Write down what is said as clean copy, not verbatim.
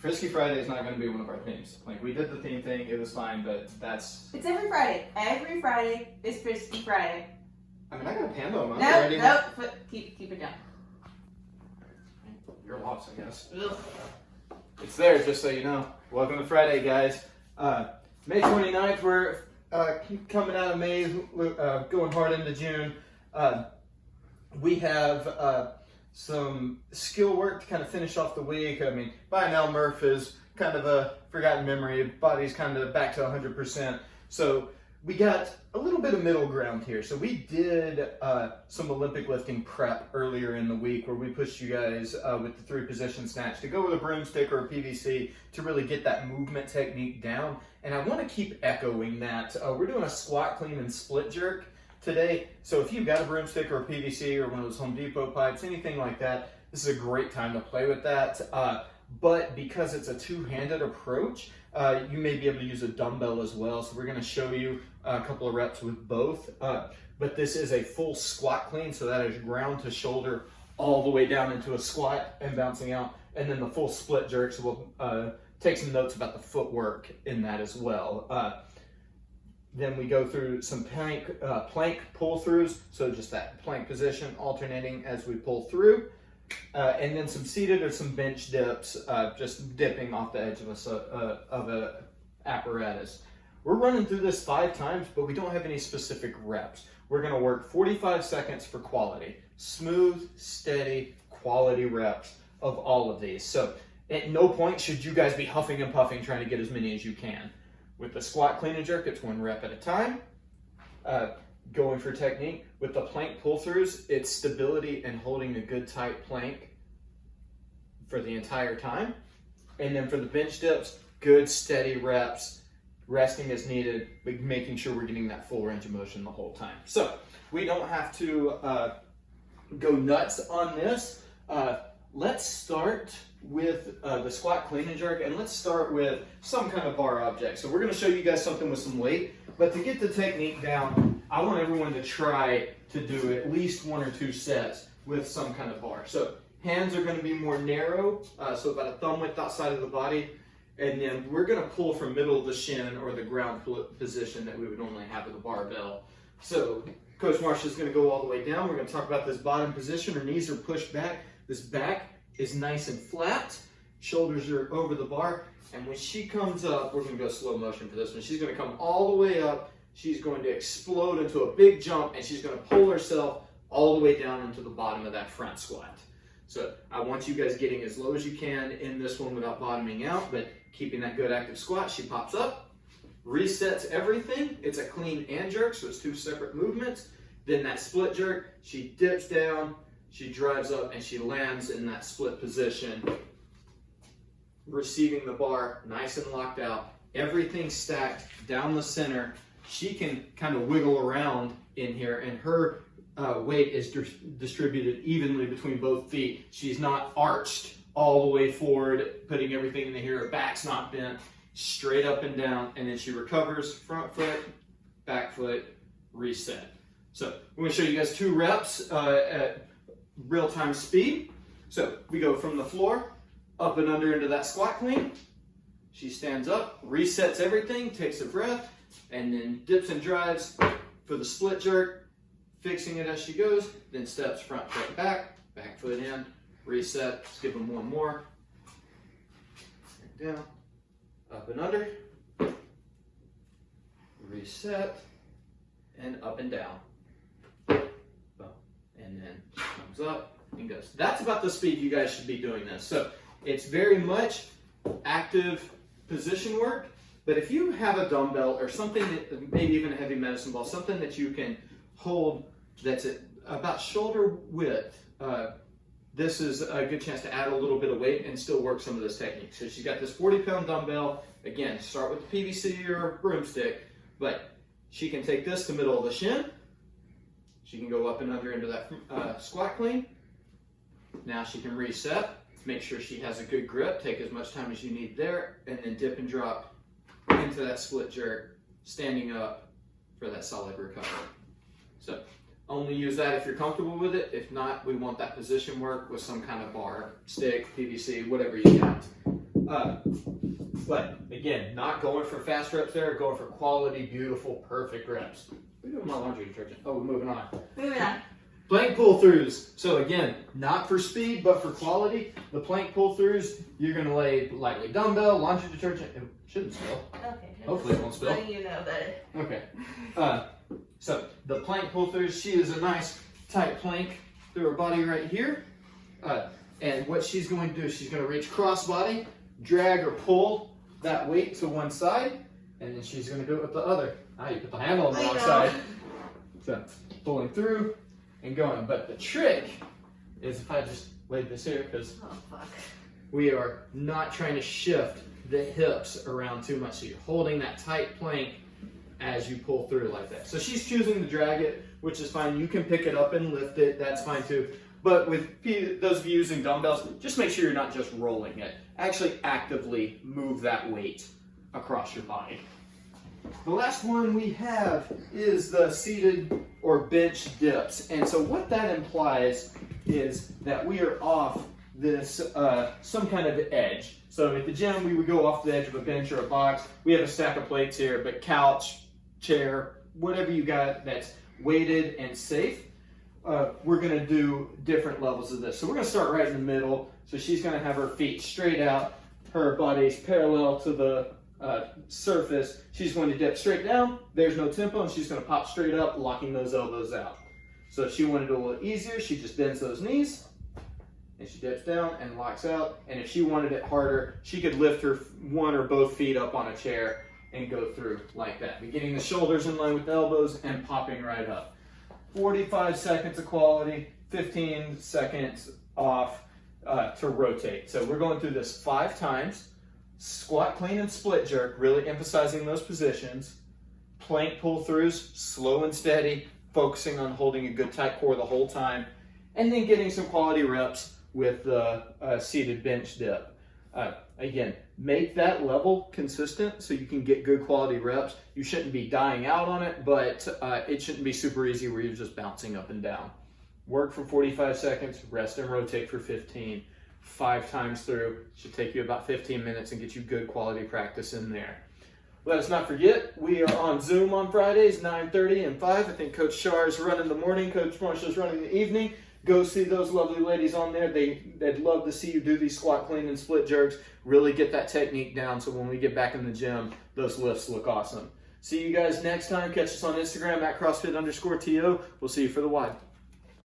Frisky Friday is not going to be one of our themes. Like, we did the theme thing, it was fine, but that's... It's every Friday. Every Friday is Frisky Friday. I mean, I got a panda on No, keep it down. You're lost, I guess. Ugh. It's there, just so you know. Welcome to Friday, guys. May 29th, we're coming out of May, going hard into June. We have some skill work to kind of finish off the week. I mean, by now Murph is kind of a forgotten memory. Body's kind of back to 100%. So we got a little bit of middle ground here. So we did some Olympic lifting prep earlier in the week where we pushed you guys with the 3-position snatch to go with a broomstick or a PVC to really get that movement technique down. And I want to keep echoing that. We're doing a squat, clean, and split jerk today. So if you've got a broomstick or a PVC or one of those Home Depot pipes, anything like that, this is a great time to play with that. But because it's a two-handed approach, you may be able to use a dumbbell as well. So we're going to show you a couple of reps with both. But this is a full squat clean, so that is ground to shoulder all the way down into a squat and bouncing out. And then the full split jerk, so we'll take some notes about the footwork in that as well. Then we go through some plank pull-throughs, so just that plank position alternating as we pull through. And then some seated or some bench dips, just dipping off the edge of a apparatus. We're running through this 5 times, but we don't have any specific reps. We're going to work 45 seconds for quality. Smooth, steady, quality reps of all of these. So at no point should you guys be huffing and puffing trying to get as many as you can. With the squat, clean, and jerk, it's 1 rep at a time. Going for technique. With the plank pull-throughs, it's stability and holding a good tight plank for the entire time. And then for the bench dips, good steady reps, resting as needed, but making sure we're getting that full range of motion the whole time. So we don't have to go nuts on this. Let's start with the squat, clean, and jerk, and let's start with some kind of bar object. So we're going to show you guys something with some weight, but to get the technique down, I want everyone to try to do at least 1 or 2 sets with some kind of bar. So hands are going to be more narrow, so about a thumb width outside of the body, and then we're going to pull from middle of the shin or the ground position that we would normally have with a barbell. So Coach Marsh is going to go all the way down. We're going to talk about this bottom position. Her knees are pushed back. This back is nice and flat. Shoulders are over the bar. And when she comes up, we're going to go slow motion for this one. She's going to come all the way up. She's going to explode into a big jump, and she's going to pull herself all the way down into the bottom of that front squat. So I want you guys getting as low as you can in this one without bottoming out, but keeping that good active squat. She pops up, resets everything. It's a clean and jerk, so it's 2 separate movements. Then that split jerk, she dips down, she drives up, and she lands in that split position, receiving the bar nice and locked out. Everything stacked down the center. She can kind of wiggle around in here, and her weight is distributed evenly between both feet. She's not arched all the way forward, putting everything into here. Her back's not bent, straight up and down, and then she recovers, front foot, back foot, reset. So we're going to show you guys 2 reps at real-time speed. So we go from the floor, up and under into that squat clean. She stands up, resets everything, takes a breath, and then dips and drives for the split jerk, fixing it as she goes, then steps front foot back foot in, reset. Let's give them 1 more. Down, up and under, reset, and up and down. And then she comes up and goes. That's about the speed you guys should be doing this. So it's very much active position work, but if you have a dumbbell or something, that, maybe even a heavy medicine ball, something that you can hold that's at about shoulder width, this is a good chance to add a little bit of weight and still work some of this technique. So she's got this 40-pound dumbbell. Again, start with the PVC or broomstick, but she can take this to middle of the shin. She can go up and under into that squat clean. Now she can reset, make sure she has a good grip, take as much time as you need there, and then dip and drop into that split jerk, standing up for that solid recovery. So only use that if you're comfortable with it. If not, we want that position work with some kind of bar, stick, PVC, whatever you got. But again, not going for fast reps there, going for quality, beautiful, perfect reps. We're doing my laundry detergent. Oh, we're moving on. Moving on. Plank pull-throughs. So again, not for speed, but for quality. The plank pull-throughs, you're gonna lay lightly dumbbell, laundry detergent. It shouldn't spill. Okay. Hopefully it won't spill. Letting you know that. Okay. So the plank pull-throughs, she is a nice tight plank through her body right here. And what she's going to do is she's going to reach cross body, drag or pull that weight to one side, and then she's going to do it with the other. Ah, you put the handle on the wrong side. So pulling through and going. But the trick is if I just laid this here, because we are not trying to shift the hips around too much. So you're holding that tight plank as you pull through like that. So she's choosing to drag it, which is fine. You can pick it up and lift it. That's fine too. But with those of you using dumbbells, just make sure you're not just rolling it. Actually actively move that weight across your body. The last one we have is the seated or bench dips. And so what that implies is that we are off this, some kind of edge. So at the gym, we would go off the edge of a bench or a box. We have a stack of plates here, but couch, chair, whatever you got that's weighted and safe. We're going to do different levels of this. So we're going to start right in the middle. So she's going to have her feet straight out, her body's parallel to the surface. She's going to dip straight down. There's no tempo, and she's going to pop straight up, locking those elbows out. So if she wanted it a little easier, she just bends those knees, and she dips down and locks out. And if she wanted it harder, she could lift her one or both feet up on a chair and go through like that. But getting the shoulders in line with the elbows and popping right up. 45 seconds of quality, 15 seconds off to rotate. So we're going through this 5 times. Squat, clean, and split jerk, really emphasizing those positions. Plank pull-throughs, slow and steady, focusing on holding a good tight core the whole time. And then getting some quality reps with the seated bench dip. Again, make that level consistent so you can get good quality reps. You shouldn't be dying out on it, but it shouldn't be super easy where you're just bouncing up and down. Work for 45 seconds, rest and rotate for 15. 5 times through. Should take you about 15 minutes and get you good quality practice in there. Let us not forget, we are on Zoom on Fridays, 9:30 and 5. I think Coach Shar is running the morning, Coach Marshall is running the evening. Go see those lovely ladies on there. They'd love to see you do these squat, clean, and split jerks. Really get that technique down so when we get back in the gym, those lifts look awesome. See you guys next time. Catch us on Instagram at CrossFit_TO. We'll see you for the WOD.